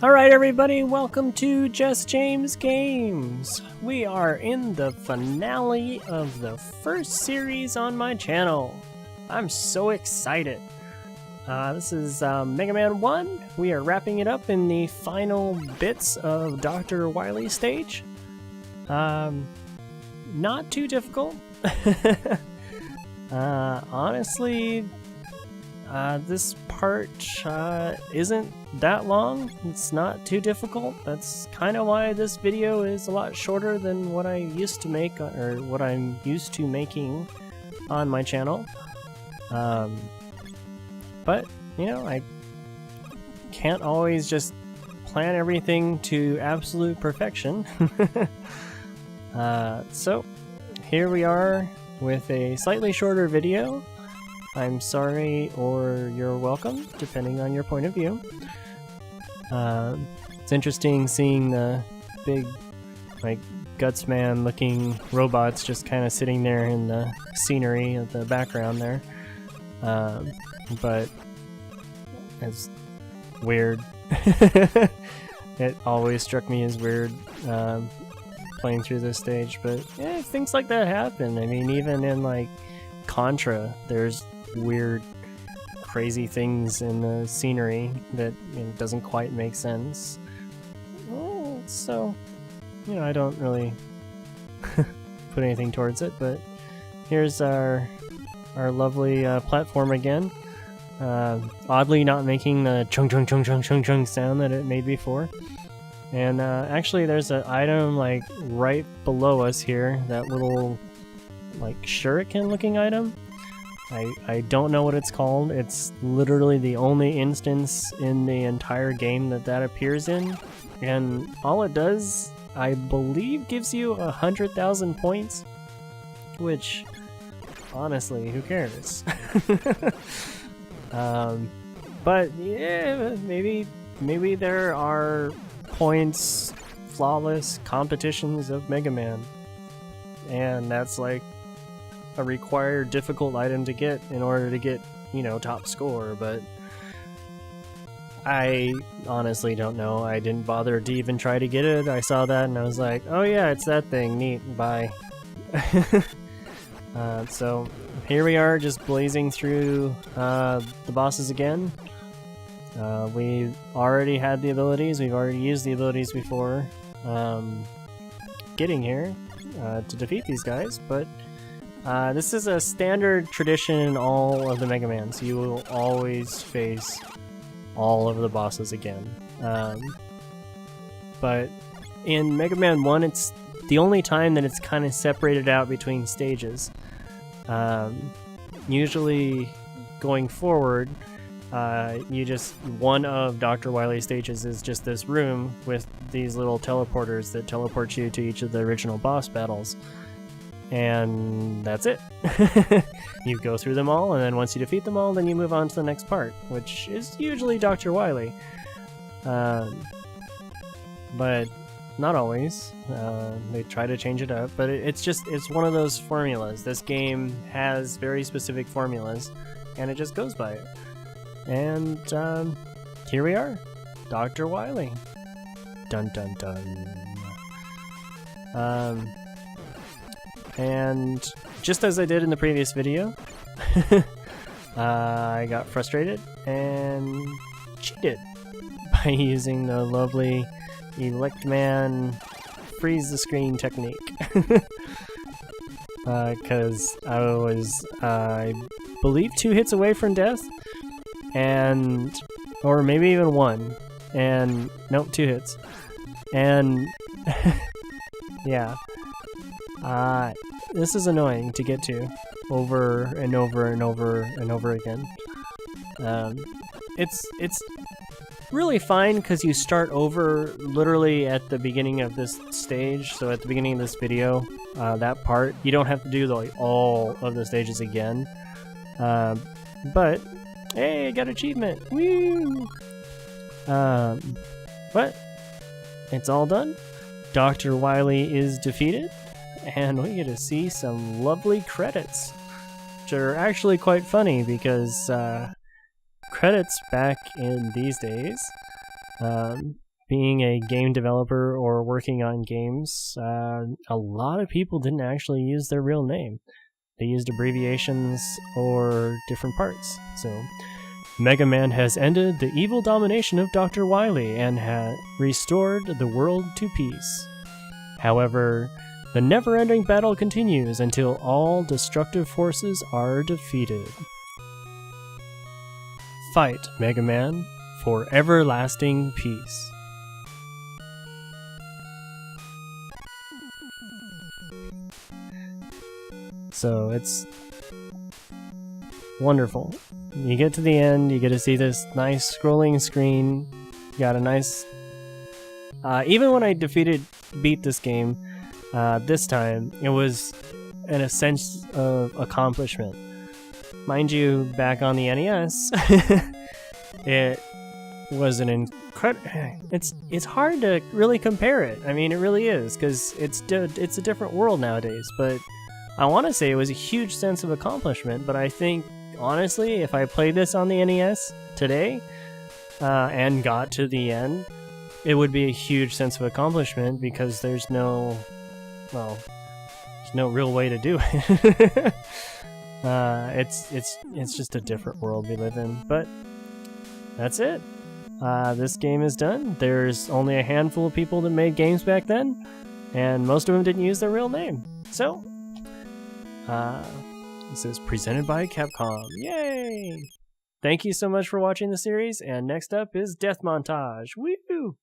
Alright everybody, welcome to Just James Games. We are in the finale of the first series on my channel. I'm so excited. This is Mega Man 1. We are wrapping it up in the final bits of Dr. Wily stage. Not too difficult. Honestly, this part isn't that long. It's not too difficult. That's kind of why this video is a lot shorter than what I used to make, or what I'm used to making on my channel. But, you know, I can't always just plan everything to absolute perfection. So, here we are with a slightly shorter video. I'm sorry, or you're welcome, depending on your point of view. It's interesting seeing the big, like, Gutsman looking robots just kind of sitting there in the scenery of the background there. But it's weird. It always struck me as weird playing through this stage, but yeah, things like that happen. I mean, even in like Contra, there's weird, crazy things in the scenery that doesn't quite make sense. So, you know, I don't really put anything towards it, but here's our lovely platform again. Oddly not making the chung chung chung chung chung chung sound that it made before. And actually there's an item like right below us here, that little like shuriken looking item. I don't know what it's called. It's literally the only instance in the entire game that appears in, and all it does, I believe, gives you 100,000 points, which honestly, who cares? But yeah, maybe there are points flawless competitions of Mega Man, and that's like a required difficult item to get in order to get, you know, top score. But I honestly don't know. I didn't bother to even try to get it. I saw that and I was like, oh yeah, it's that thing, neat, bye. So here we are, just blazing through the bosses again. We already had the abilities, we've already used the abilities before getting here to defeat these guys, but this is a standard tradition in all of the Mega Man, so you will always face all of the bosses again. But in Mega Man 1, it's the only time that it's kind of separated out between stages. Usually going forward, one of Dr. Wily's stages is just this room with these little teleporters that teleport you to each of the original boss battles. And that's it. You go through them all, and then once you defeat them all, then you move on to the next part, which is usually Dr. Wily. But not always. They try to change it up, but it's one of those formulas. This game has very specific formulas, and it just goes by it. And here we are, Dr. Wily. Dun dun dun. And just as I did in the previous video, I got frustrated and cheated by using the lovely Electman freeze the screen technique. Because I was, I believe, 2 hits away from death, or maybe even 1, and nope, 2 hits, and yeah. This is annoying to get to over and over and over and over again. It's really fine because you start over literally at the beginning of this stage. So at the beginning of this video, that part, you don't have to do all of the stages again. But hey, I got achievement! Woo! But it's all done. Dr. Wily is defeated. And we get to see some lovely credits, which are actually quite funny because credits back in these days being a game developer or working on games, a lot of people didn't actually use their real name. They used abbreviations or different parts. So Mega Man has ended the evil domination of Dr. Wily and has restored the world to peace. However, the never-ending battle continues until all destructive forces are defeated. Fight, Mega Man, for everlasting peace. So it's wonderful. You get to the end, you get to see this nice scrolling screen. You got a nice... even when I beat this game this time, it was a sense of accomplishment. Mind you, back on the NES, it was an incredible... It's hard to really compare it. I mean, it really is, because it's a different world nowadays, but I want to say it was a huge sense of accomplishment, but I think, honestly, if I played this on the NES today and got to the end, it would be a huge sense of accomplishment because there's no real way to do it. It's just a different world we live in, but that's it. This game is done. There's only a handful of people that made games back then, and most of them didn't use their real name. So, this is presented by Capcom. Yay! Thank you so much for watching the series, and next up is Death Montage. Woo!